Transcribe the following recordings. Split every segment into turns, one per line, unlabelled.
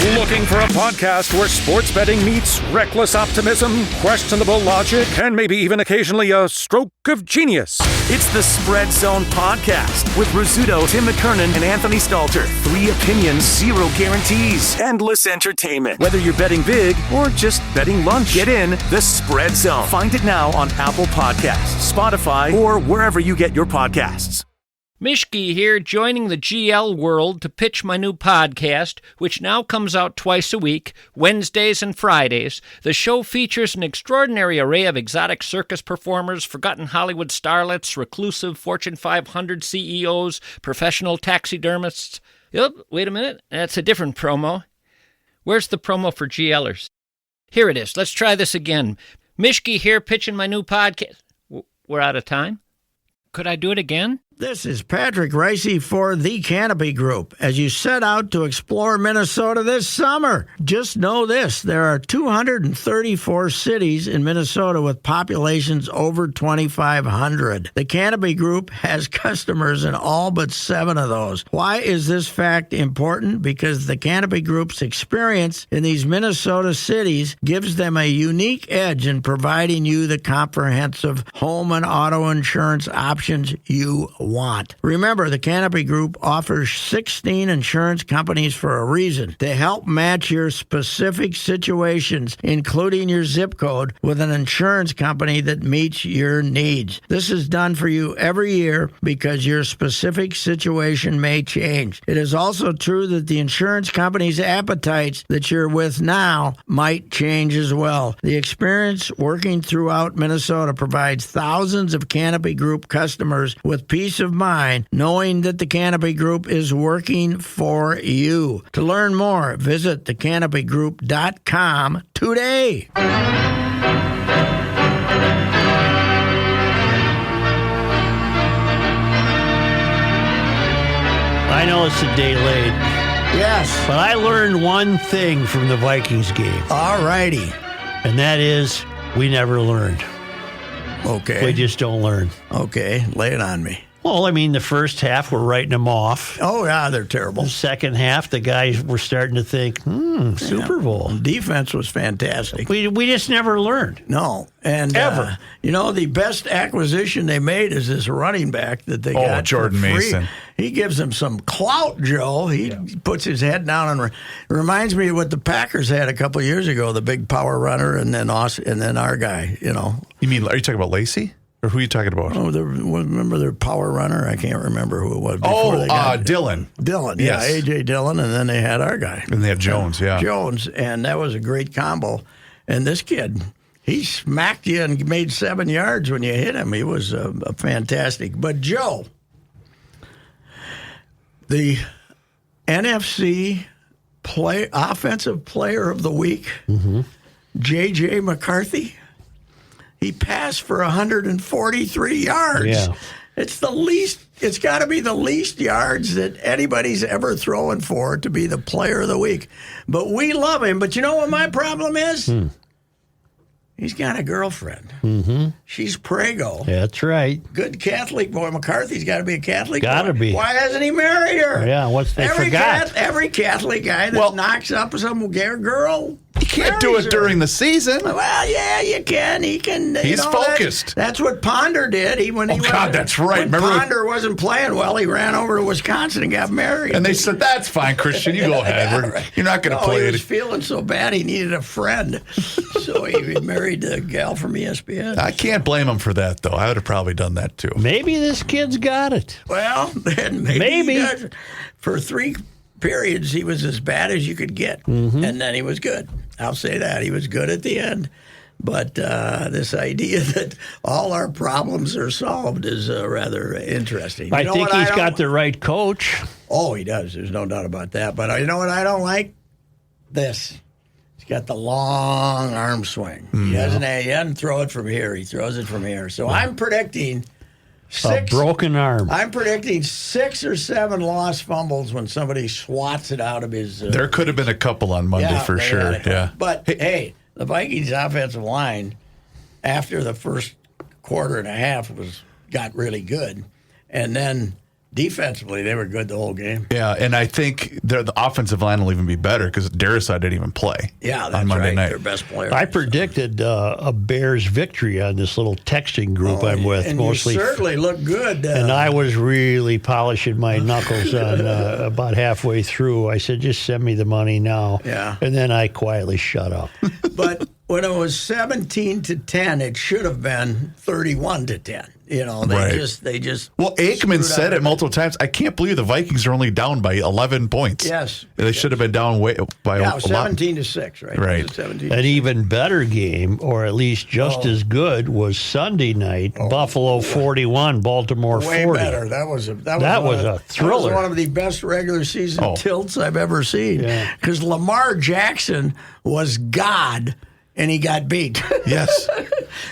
Looking for a podcast where sports betting meets reckless optimism, questionable logic, and maybe even occasionally a stroke of genius?
It's the Spread Zone Podcast with Rizzuto, Tim McKernan, and Anthony Stalter. 3 opinions, 0 guarantees. Endless entertainment. Whether you're betting big or just betting lunch, get in the Spread Zone. Find it now on Apple Podcasts, Spotify, or wherever you get your podcasts.
Mishki here, joining the GL world to pitch my new podcast, which now comes out twice a week, Wednesdays and Fridays. The show features an extraordinary array of exotic circus performers, forgotten Hollywood starlets, reclusive Fortune 500 CEOs, professional taxidermists. Yep, wait a minute, that's a different promo. Where's the promo for GLers? Here it is, let's try this again. Mishki here, pitching my new podcast. We're out of time? Could I do it again?
This is Patrick Ricey for the Canopy Group. As you set out to explore Minnesota this summer, just know this. There are 234 cities in Minnesota with populations over 2,500. The Canopy Group has customers in all but 7 of those. Why is this fact important? Because the Canopy Group's experience in these Minnesota cities gives them a unique edge in providing you the comprehensive home and auto insurance options you want. Remember, the Canopy Group offers 16 insurance companies for a reason, to help match your specific situations, including your zip code, with an insurance company that meets your needs. This is done for you every year because your specific situation may change. It is also true that the insurance company's appetites that you're with now might change as well. The experience working throughout Minnesota provides thousands of Canopy Group customers with peace of mind, knowing that the Canopy Group is working for you. To learn more, visit thecanopygroup.com today.
I know it's a day late.
Yes.
But I learned one thing from the Vikings game.
All righty.
And that is, we never learned.
Okay.
We just don't learn.
Okay, lay it on me.
Well, I mean, the first half, we're writing them off.
Oh, yeah, they're terrible.
The second half, the guys were starting to think, Super Bowl.
Defense was fantastic.
We just never learned.
No. And,
ever.
The best acquisition they made is this running back that they got.
Jordan
for free.
Mason.
He gives them some clout, Joe. He puts his head down and reminds me of what the Packers had a couple of years ago, the big power runner, and then us, and then our guy,
You mean, are you talking about Lacey? Or who are you talking about?
Oh, remember their power runner? I can't remember who it was.
Dylan.
Dylan,
yes.
Yeah, A.J. Dylan, and then they had our guy.
And they had Jones,
Jones, and that was a great combo. And this kid, he smacked you and made 7 yards when you hit him. He was a fantastic. But, Joe, the NFC Offensive Player of the Week, J.J. McCarthy, he passed for 143 yards.
Yeah.
It's got to be the least yards that anybody's ever thrown for to be the player of the week. But we love him. But you know what my problem is? He's got a girlfriend. Mm-hmm. She's Prego.
That's right.
Good Catholic boy. McCarthy's got to be a Catholic boy.
Got to be.
Why hasn't he married her?
Yeah, forgot?
Every Catholic guy that knocks up some girl.
You can't do it during the season.
Well, yeah, you can. He can.
He's focused.
That's what Ponder did.
That's right.
When Ponder wasn't playing well, he ran over to Wisconsin and got married.
And they said, "That's fine, Christian. You go ahead. You're not going to play
he
it."
was feeling so bad he needed a friend, so he married the gal from ESPN.
I can't blame him for that, though. I would have probably done that too.
Maybe this kid's got it.
Well, then maybe. He does. For 3 periods, he was as bad as you could get, and then he was good. I'll say that. He was good at the end. But this idea that all our problems are solved is rather interesting.
I think he's got the right coach.
Oh, he does. There's no doubt about that. But you know what I don't like? This. He's got the long arm swing. He doesn't throw it from here. He throws it from here. So I'm predicting
a broken arm.
I'm predicting 6 or 7 lost fumbles when somebody swats it out of his.
There could have been a couple on Monday for sure. Yeah.
But hey, the Vikings offensive line after the first quarter and a half got really good, and then defensively, they were good the whole game.
Yeah, and I think the offensive line will even be better because Darrisaw didn't even play.
Yeah, that's
on Monday
right.
night.
Their best player.
I predicted a Bears victory on this little texting group I'm with.
And
mostly,
you certainly look good.
and I was really polishing my knuckles on about halfway through. I said, just send me the money now.
Yeah.
And then I quietly shut up.
But when it was 17-10, it should have been 31-10. You know, they just.
Well, Aikman said it multiple times. I can't believe the Vikings are only down by 11 points.
Yes.
They should have been down by a lot.
17-6, right?
Right.
17-6.
An even better game, or at least just as good, was Sunday night. Buffalo 41, Baltimore 40.
Way better. That was a thriller.
That was
one of the best regular season tilts I've ever seen.
Yeah.
Because Lamar Jackson was God, and he got beat.
Yes.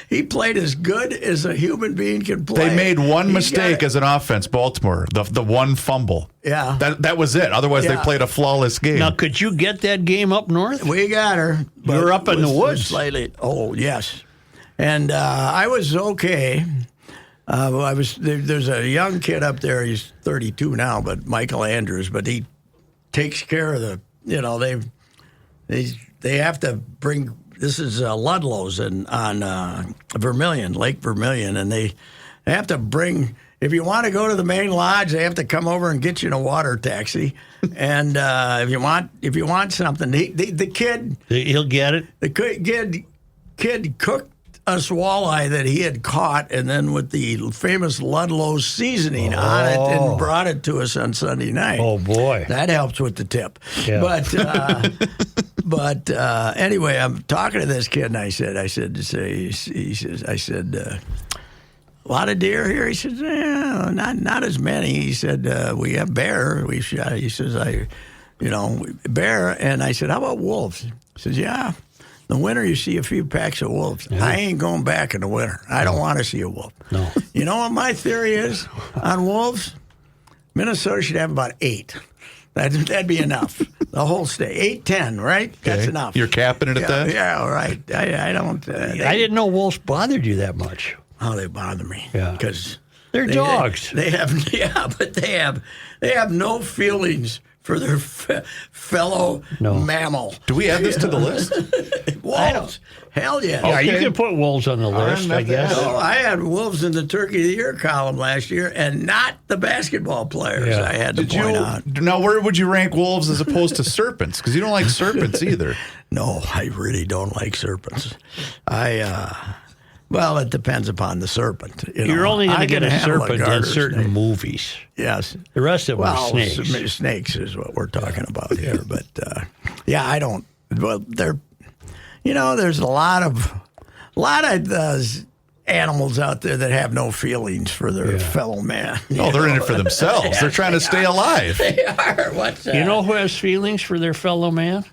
He played as good as a human being can play.
They made one mistake as an offense, Baltimore, the one fumble.
Yeah.
That was it. Otherwise, they played a flawless game.
Now, could you get that game up north?
We got her.
You were up in the woods.
Slightly. Oh, yes. And I was okay. There's a young kid up there. He's 32 now, but Michael Andrews. But he takes care of they have to bring. This is Ludlow's on Vermilion, Lake Vermilion, and they have to bring. If you want to go to the main lodge, they have to come over and get you in a water taxi. And if you want something, the kid,
He'll get it.
the kid cooked us walleye that he had caught, and then with the famous Ludlow's seasoning on it, and brought it to us on Sunday night.
Oh, boy.
That helps with the tip.
Yeah.
But anyway, I'm talking to this kid, and I said, a lot of deer here. He says, not as many. He said, we have bear. We shot. He says, bear. And I said, how about wolves? He says, yeah. In the winter, you see a few packs of wolves. Yeah. I ain't going back in the winter. I don't want to see a wolf.
No.
You know what my theory is on wolves? Minnesota should have about 8. That'd be enough. The whole state. 8, 10, right? Okay. That's enough.
You're capping it at that?
Yeah, right. I don't.
I didn't know wolves bothered you that much.
Oh, they bother me.
Yeah.
Because
they're dogs.
They have, but they have no feelings for their fellow mammal.
Do we add this to the list?
Wolves. Hell yeah.
Yeah, you can put wolves on the list, I guess.
No, I had wolves in the Turkey of the Year column last year, and not the basketball players.
Yeah.
I had to point out.
Now, where would you rank wolves as opposed to serpents? Because you don't like serpents either.
No, I really don't like serpents. Well, it depends upon the serpent.
You're only going to get a serpent in certain movies.
Yes.
The rest of them are snakes.
Snakes is what we're talking about here. But, I don't. Well, there's a lot of animals out there that have no feelings for their fellow man.
No, they're in it for themselves. They're trying to stay alive.
They are. What's that?
You know who has feelings for their fellow man?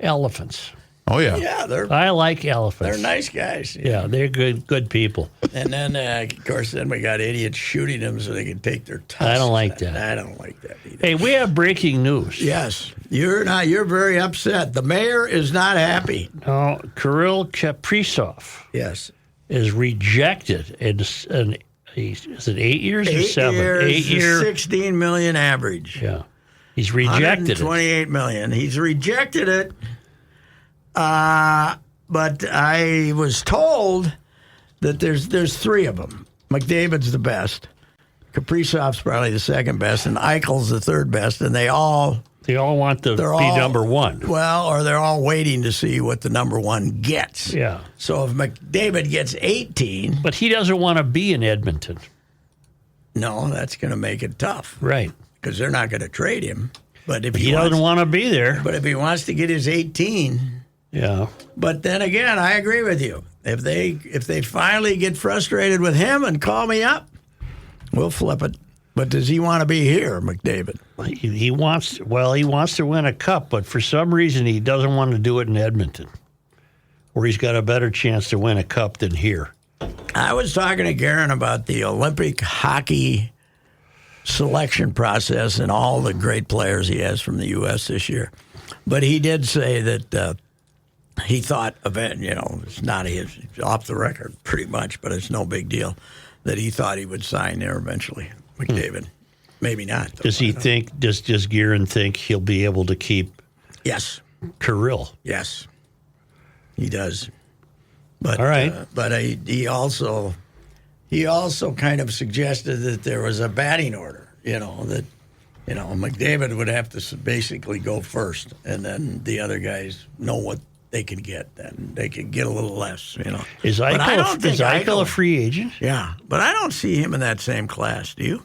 Elephants.
Oh, yeah.
Yeah,
I like elephants.
They're nice guys.
Yeah, they're good people.
And then, of course, we got idiots shooting them so they can take their tusks.
I don't like that.
I don't like that either.
Hey, we have breaking news.
Yes, you're very upset. The mayor is not happy.
No, Kirill Kaprizov.
Yes.
Is rejected. Is it 8 years or 7?
8 years, 16 million average.
Yeah. He's rejected
28 million. He's rejected it. But I was told that there's 3 of them. McDavid's the best. Kaprizov's probably the second best, and Eichel's the third best, and they all
want to be number 1.
Well, or they're all waiting to see what the number 1 gets.
Yeah.
So if McDavid gets 18...
But he doesn't want to be in Edmonton.
No, that's going to make it tough.
Right.
Because they're not going to trade him. But if
he doesn't want to be there.
But if he wants to get his 18...
Yeah.
But then again, I agree with you. If they finally get frustrated with him and call me up, we'll flip it. But does he want to be here, McDavid?
He wants to win a cup, but for some reason he doesn't want to do it in Edmonton, where he's got a better chance to win a cup than here.
I was talking to Garen about the Olympic hockey selection process and all the great players he has from the U.S. this year. But he did say that he thought of it, it's not his, off the record pretty much, but it's no big deal, that he thought he would sign there eventually, McDavid. maybe not. Though.
Does he think? Does Guerin think he'll be able to keep?
Yes.
Kirill.
Yes. He does. But
all right.
He also kind of suggested that there was a batting order. That McDavid would have to basically go first, and then the other guys know what they can get. Then they can get a little less.
Is Eichel a free agent?
Yeah, but I don't see him in that same class. Do you?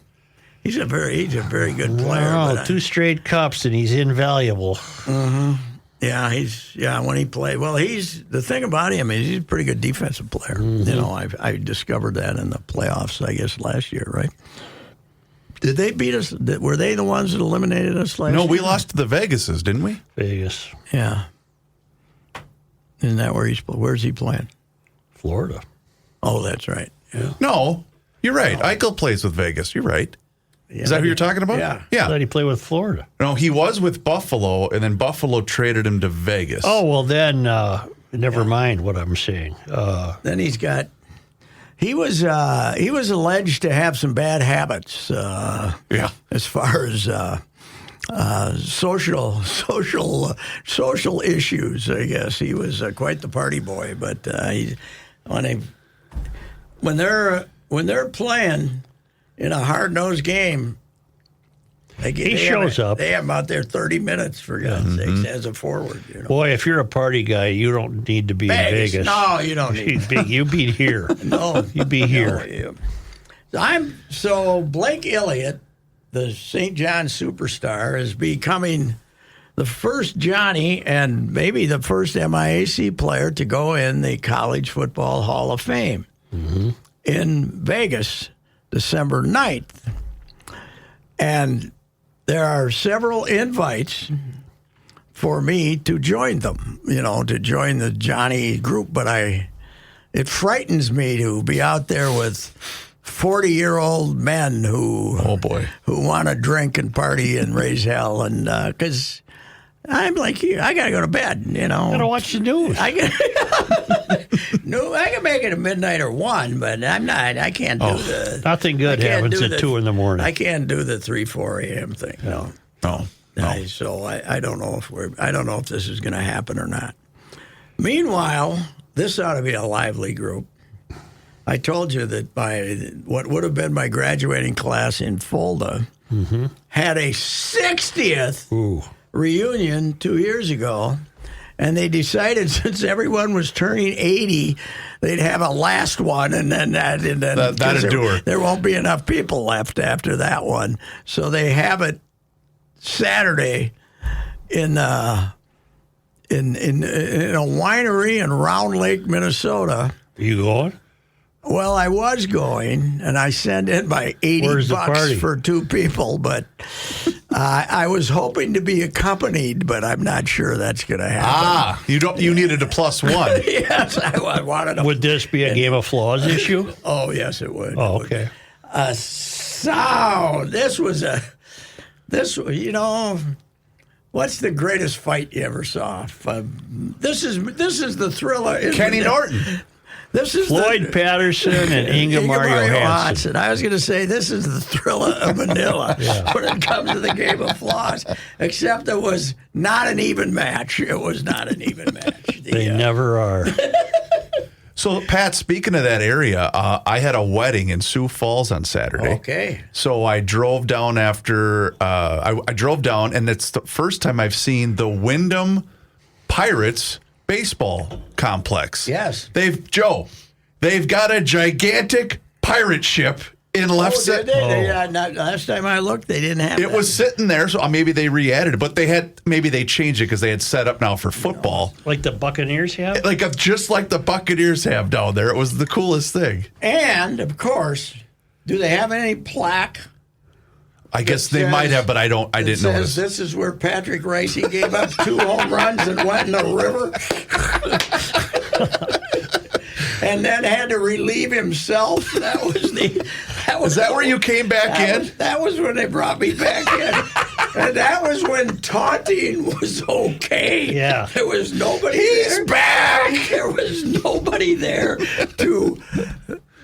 He's a very good player.
Oh, 2 straight cups and he's invaluable.
Mm-hmm. Yeah, when he played. Well, the thing about him is he's a pretty good defensive player. Mm-hmm. I discovered that in the playoffs, I guess, last year, right? Did they beat us? Were they the ones that eliminated us last year?
No, we lost to the Vegases, didn't we?
Vegas.
Yeah. Isn't that where's he playing?
Florida.
Oh, that's right. Yeah.
No, you're right. Eichel plays with Vegas. You're right.
Yeah,
is that who you're talking about?
Yeah.
I thought he played with Florida.
No, he was with Buffalo, and then Buffalo traded him to Vegas.
Oh, well, then never mind what I'm saying.
Then he was alleged to have some bad habits. As far as social issues, I guess he was quite the party boy. But when they're playing in a hard-nosed game,
he shows up.
They have him out there 30 minutes, for God's sakes, as a forward.
Boy, if you're a party guy, you don't need to be in Vegas.
No, you don't need to.
You be here.
No.
You be here.
So Blake Elliott, the St. John superstar, is becoming the first Johnny and maybe the first MIAC player to go in the College Football Hall of Fame in Vegas, December 9th. And there are several invites for me to join them, to join the Johnny group. But it frightens me to be out there with 40-year-old men who want to drink and party and raise hell, and because I'm like you, I gotta go to bed.
Gotta watch the news.
No, I can make it at midnight or 1, but I'm not. I can't do the.
Nothing good happens at 2 in the morning.
I can't do the 3-4 a.m. thing. No. So I don't know if this is going to happen or not. Meanwhile, this ought to be a lively group. I told you that what would have been my graduating class in Fulda had a 60th reunion 2 years ago, and they decided since everyone was turning 80, they'd have a last one, and then that'd do it. There won't be enough people left after that one, so they have it Saturday in a winery in Round Lake, Minnesota.
Are you going?
Well, I was going, and I sent in my $80 for 2 people, but I was hoping to be accompanied, but I'm not sure that's going to happen.
You needed a +1.
Yes, I wanted to.
Would this be a Game of Flaws issue?
Oh, yes, it would.
Oh, okay.
So this, what's the greatest fight you ever saw? This is the thriller.
Kenny Norton.
This is
Floyd Patterson and Inga Mario Hansen.
I was going to say this is the thriller of Manila when it comes to the Game of Flaws, except it was not an even match. It was not an even match.
They never are.
So, Pat, speaking of that area, I had a wedding in Sioux Falls on Saturday.
Okay.
So I drove down after I drove down, and it's the first time I've seen the Wyndham Pirates baseball complex.
Yes.
They've got a gigantic pirate ship in left center.
Last time I looked, they didn't have
it. Was sitting there, so maybe they re-added it, but maybe they changed it because they had set up now for football.
Like the Buccaneers have?
Just like the Buccaneers have down there. It was the coolest thing.
And, of course, do they have any plaque?
I guess they might have, but I didn't notice.
This is where Patrick Ricey gave up 2 home runs and went in the river. And then had to relieve himself. Is
that where you came back in?
That was when they brought me back in. And that was when taunting was okay.
Yeah.
There was nobody there.
He's back!
There was nobody there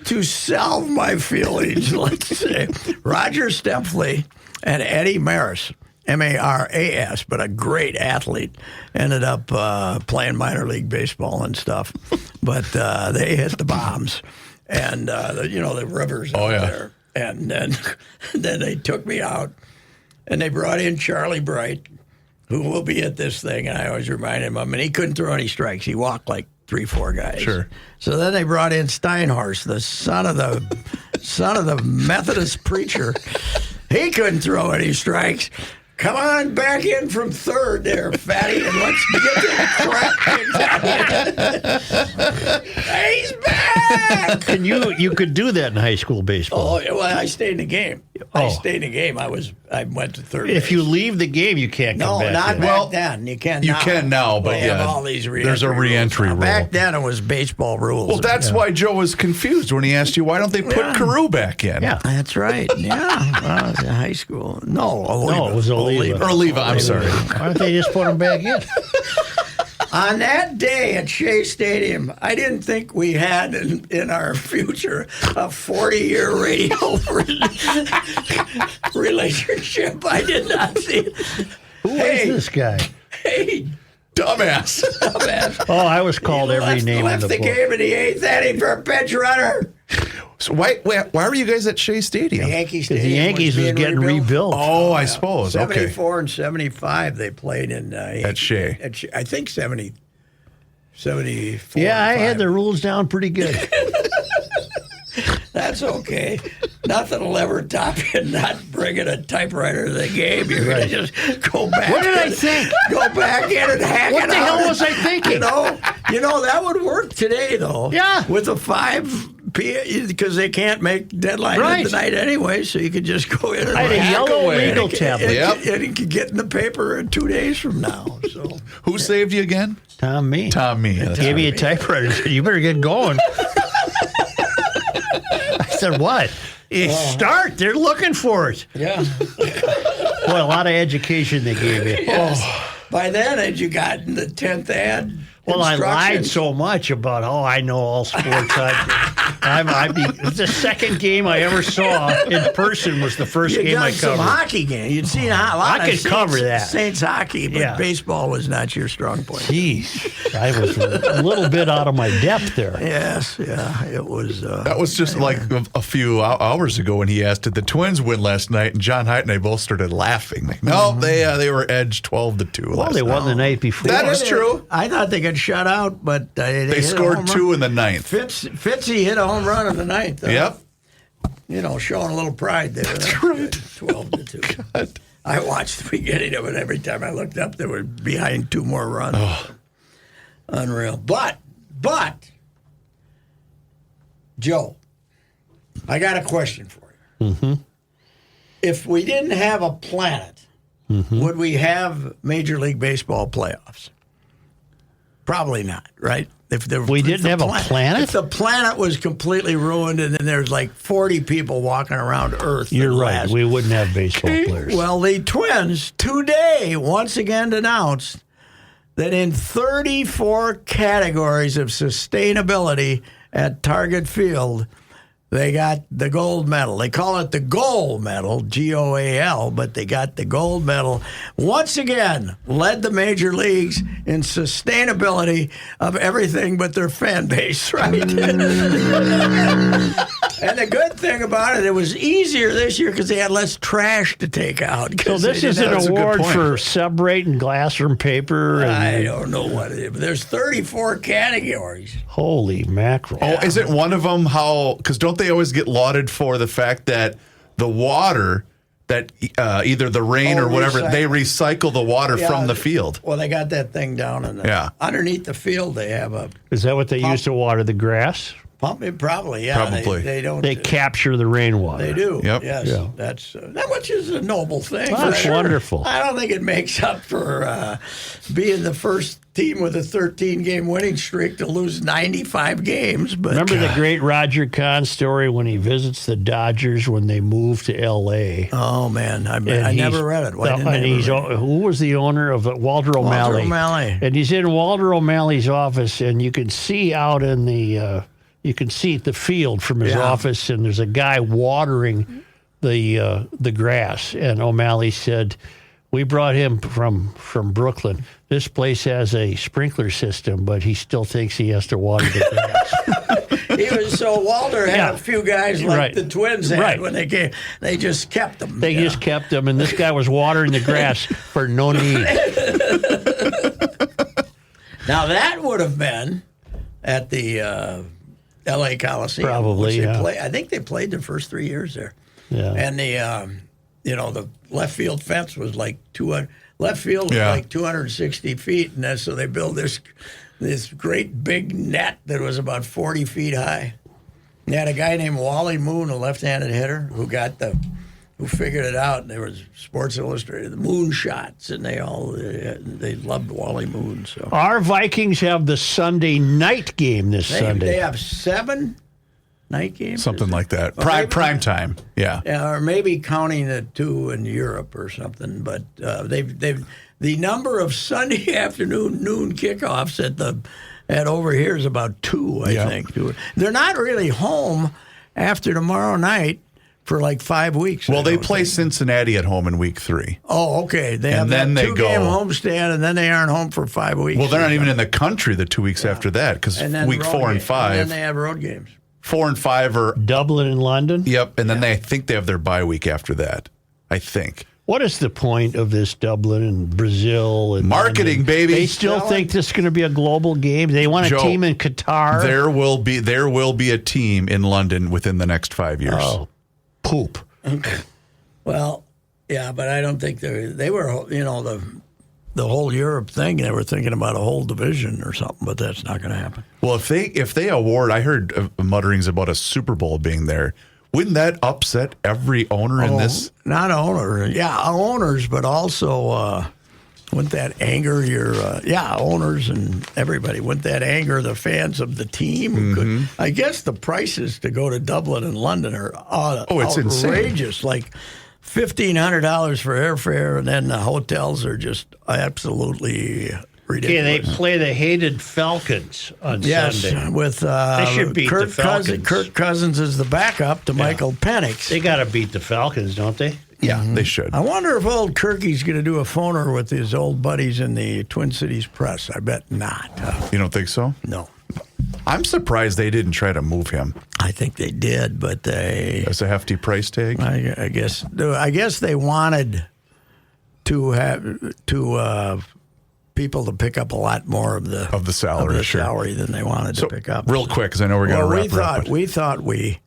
to salve my feelings, let's say. Roger Stempfley And Eddie Maris, Maras, but a great athlete, ended up playing minor league baseball and stuff. But they hit the bombs and, the rivers out there. And then they took me out, and they brought in Charlie Bright, who will be at this thing, and I always remind him of him. And he couldn't throw any strikes. He walked like 3-4 guys.
Sure.
So then they brought in Steinhorst, the son of the Methodist preacher. He couldn't throw any strikes. Come on back in from third there, fatty, and let's get the crap. He's back.
And you could do that in high school baseball.
Oh, well, I stayed in the game. I went to third base.
If you leave the game, you can't come back.
No, not
in.
back then. You can now.
You can now, but
they have all these
there's a re-entry rule.
Back then, it was baseball rules.
Well, that's why Joe was confused when he asked you, why don't they put Carew back in?
Yeah.
That's right. Yeah. Well, I was in high school. No,
it was Oliva.
Or Oliva, I'm sorry.
Why don't they just put him back in?
On that day at Shea Stadium, I didn't think we had in our future a 40-year radio relationship. I did not see it.
Who is this guy?
Hey,
Dumbass.
Oh, I was called every name in
left
the
the
book.
game in the 8th inning for a pinch runner.
So why were you guys at Shea Stadium?
The Yankee
Because
Stadium
the Yankees was
being
getting rebuilt.
Oh, I suppose. Okay.
74 and 75, they played in
At Shea.
I think 74.
Yeah, I had
and
the rules down pretty good.
5. That's okay. Nothing will ever top you not bringing a typewriter to the game. You're going to just go back.
What did I think?
Go back in and hack
What
it
the
out.
hell was I thinking?
You know that would work today, though.
Yeah.
With a 5 p.m. because they can't make deadline
Right.
at the night anyway, so you could just go in and
I had a
hack
yellow
away.
legal
And it-
tablet.
And it could get in the paper 2 days from now. So
Who saved you again?
Tom Me.
Tom Me. That's
Gave
right.
me a typewriter. Said, you better get going. I said, what? Start. They're looking for it.
yeah.
Boy, a lot of education they gave me.
Yes. By then, had you gotten the 10th ad?
Well, I lied
instructions?
so much about, I know all sports. The second game I ever saw in person was the first
You
game I
done some
covered.
hockey game. You'd seen a lot
I
of
could
Saints,
cover that.
Saints hockey, but
Yeah.
baseball was not your strong point.
Jeez, I was a little bit out of my depth there.
Yes, yeah, it was.
That was just like a few hours ago when he asked, did the Twins win last night? And John Height and I both started laughing. Like, no, they were edged 12-2
Well,
last
they
night.
won the night before.
That is true.
I thought they got shut out, but they hit a
scored
home
2
run.
in the 9th.
Fitzy hit a home run in the 9th. Though.
Yep.
Showing a a little pride there. That's
right.
12-2.
God.
I watched the beginning of it. Every time I looked up, they were behind 2 more runs.
Oh.
Unreal. But, Joe, I got a question for you. Mm-hmm. If we didn't have a planet, would we have Major League Baseball playoffs? Probably not, right? If
We didn't have a planet?
If the planet was completely ruined and then there's like 40 people walking around Earth.
You're
that
right.
last-
We wouldn't have baseball players.
Well, the Twins today once again announced that in 34 categories of sustainability at Target Field, they got the gold medal. They call it the gold medal, GOAL, but they got the gold medal. Once again, led the major leagues in sustainability of everything but their fan base, right? And the good thing about it was easier this year because they had less trash to take out.
So this is an
That's a good
award
point.
for separating glass from paper.
I
And,
don't know what it is, but there's 34 categories.
holy mackerel.
Oh, isn't one of them because don't they always get lauded for the fact that the water that either the rain or whatever,
recycle.
they recycle the water
Yeah,
from the field.
Well, they got that thing down in the underneath the field. They have a
Is that what they use to water the grass?
pump. Probably, yeah.
Probably.
They don't.
They capture the rainwater.
They do.
Yep.
Yes.
Yeah.
That's that, which is a noble thing.
Oh, that's wonderful.
I don't think it makes up for being the first team with a 13-game winning streak to lose 95 games. But
Remember the great Roger Kahn story when he visits the Dodgers when they moved to L.A.?
Oh man, I
And
never
he's-
read it. Why didn't I
and
ever
he's
read it?
who was the owner of Walter O'Malley?
O'Malley.
And he's in Walter O'Malley's office, and you can see out in the you can see the field from his
Yeah.
office, and there's a guy watering the grass. And O'Malley said, "We brought him from Brooklyn. This place has a sprinkler system, but he still thinks he has to water the grass."
Walter had a few guys like
Right.
the Twins had
Right.
when they came. They just kept them.
They just kept him, and this guy was watering the grass for no need.
Now that would have been at the L.A. Coliseum.
Probably,
which they
yeah.
I think they played the first 3 years there.
Yeah.
And the left field fence was like 200. Left field was
Yeah.
like 260 feet, and so they built this great big net that was about 40 feet high. They had a guy named Wally Moon, a left-handed hitter, who figured it out. And there was Sports Illustrated, the Moon Shots, and they loved Wally Moon. So
Our Vikings have the Sunday night game this Sunday.
they have 7 night games,
Something like that.
Or maybe-
Prime time. Yeah.
Yeah, or maybe counting the 2 in Europe or something. But they've the number of Sunday afternoon noon kickoffs at over here is about 2, I think. They're not really home after tomorrow night for like 5 weeks.
Well,
I
they
don't
play
think.
Cincinnati at home in week 3.
Oh, okay. They have
then
that
they
2-game
go-
homestand, and then they aren't home for 5 weeks.
Well, they're not even in the country the 2 weeks after that because
And then
week
road
4 and
games.
5.
And then they have road games.
4 and 5 are
Dublin and London.
Yep, and then I think they have their bye week after that. I think.
What is the point of this Dublin and Brazil and
Marketing,
London?
baby.
They still think this is going to be a global game. They want a
Joe,
team in Qatar.
There will be a team in London within the next 5 years.
Oh, poop.
Well, yeah, but I don't think they were, the whole Europe thing, they were thinking about a whole division or something, but that's not going to happen.
Well, if they award, I heard mutterings about a Super Bowl being there. Wouldn't that upset every owner in this?
Not owners, but also wouldn't that anger owners and everybody? Wouldn't that anger the fans of the team? I guess the prices to go to Dublin and London are
it's insane.
outrageous. Like $1,500 for airfare, and then the hotels are just absolutely ridiculous.
Yeah, they play the hated Falcons on Sunday.
with
They should beat
Kirk
the Falcons.
Kirk Cousins is the backup to Michael Penix.
They got to beat the Falcons, don't they?
Yeah, they should.
I wonder if old Kirky's going to do a phoner with his old buddies in the Twin Cities press. I bet not.
You don't think so?
No.
I'm surprised they didn't try to move him.
I think they did, but
That's a hefty price tag.
I guess they wanted to have people to pick up a lot more of the
salary, sure.
salary than they wanted to pick up.
Real quick, because I know we're going to wrap up.
We thought we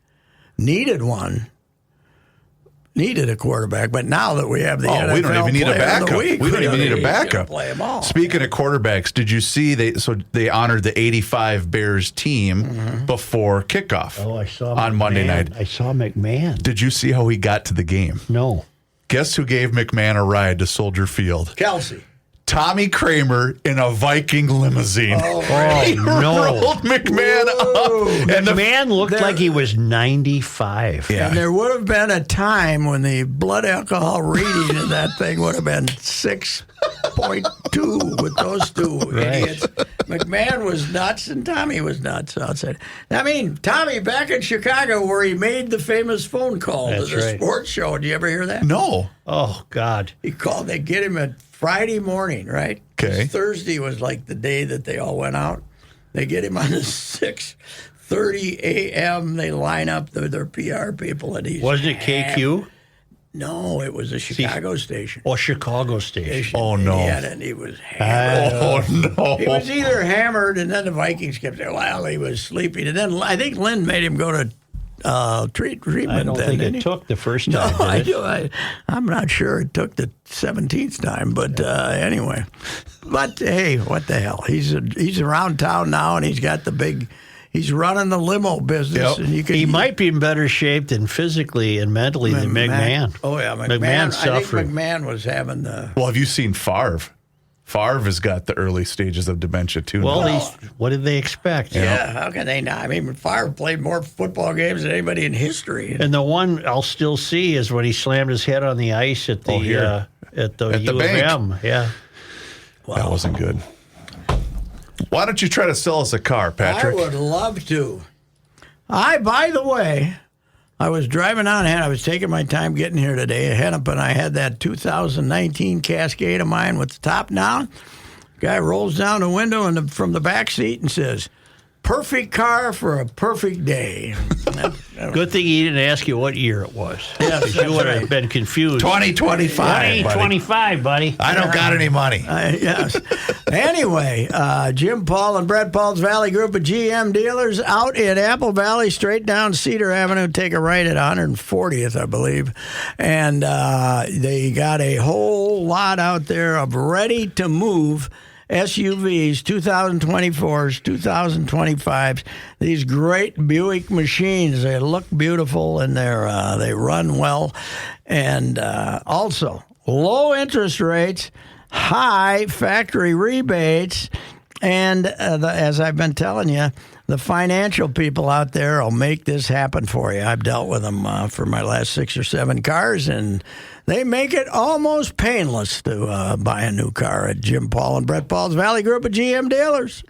needed a quarterback, but now that we have the NFL
we don't even need a
player of the
backup.
week,
We don't even need a
can
backup.
Play them all.
Speaking of quarterbacks, did you see they honored the 85 Bears team before kickoff?
Oh, I saw
on Monday night.
I saw McMahon.
Did you see how he got to the game?
No.
Guess who gave McMahon a ride to Soldier Field?
Kelsey.
Tommy Kramer in a Viking limousine.
Oh,
He
no.
rolled McMahon up. And the
McMahon looked like he was 95.
Yeah.
And there would have been a time when the blood alcohol reading in that thing would have been 6.2 with those two idiots. McMahon was nuts and Tommy was nuts outside. I mean, Tommy back in Chicago where he made the famous phone call
That's
to the
right.
sports show. Did you ever hear that?
No.
Oh, God.
He called. They get him at Friday morning, right? 'Cause
Okay.
Thursday was like the day that they all went out. They get him on the 6:30 a.m. They line up their PR people, and he's
Wasn't it KQ?
No, it was a Chicago station.
Or Chicago station.
Oh, no.
And he was hammered.
Oh, no.
He was either hammered, and then the Vikings kept saying, well, he was sleeping. And then I think Lynn made him go to treatment.
I don't
then,
think
didn't
it
he?
took the first
No,
time.
I
did it?
do. I'm not sure it took the 17th time, but anyway. But hey, what the hell? He's around town now, and he's got the big. He's running the limo business,
Yep.
and
He might be in better shape than physically and mentally than McMahon.
Oh yeah,
McMahon's
I think
suffering.
McMahon was having the.
Well, have you seen Favre? Favre has got the early stages of dementia, too.
Well,
now.
what did they expect?
Yeah, how can they not? I mean, Favre played more football games than anybody in history.
And the one I'll still see is when he slammed his head on the ice at the
here.
at the
At the
U
bank.
of M. Yeah.
That wasn't good. Why don't you try to sell us a car, Patrick?
I would love to. By the way, I was driving on ahead. I was taking my time getting here today. Ahead up, and I had that 2019 Cascade of mine with the top down. Guy rolls down the window from the back seat and says, "Perfect car for a perfect day."
Good thing he didn't ask you what year it was.
Yes,
Because you would have
right.
been confused.
2025.
2025, buddy.
I don't got any money.
Yes. Anyway, Jim Paul and Brett Paul's Valley Group of GM dealers out in Apple Valley, straight down Cedar Avenue. Take a right at 140th, I believe. And they got a whole lot out there of ready-to-move SUVs, 2024s, 2025s. These great Buick machines. They look beautiful and they run well. And also, low interest rates, high factory rebates, and as I've been telling you, the financial people out there will make this happen for you. I've dealt with them for my last 6 or 7 cars, and they make it almost painless to buy a new car at Jim Paul and Brett Paul's Valley Group of GM dealers.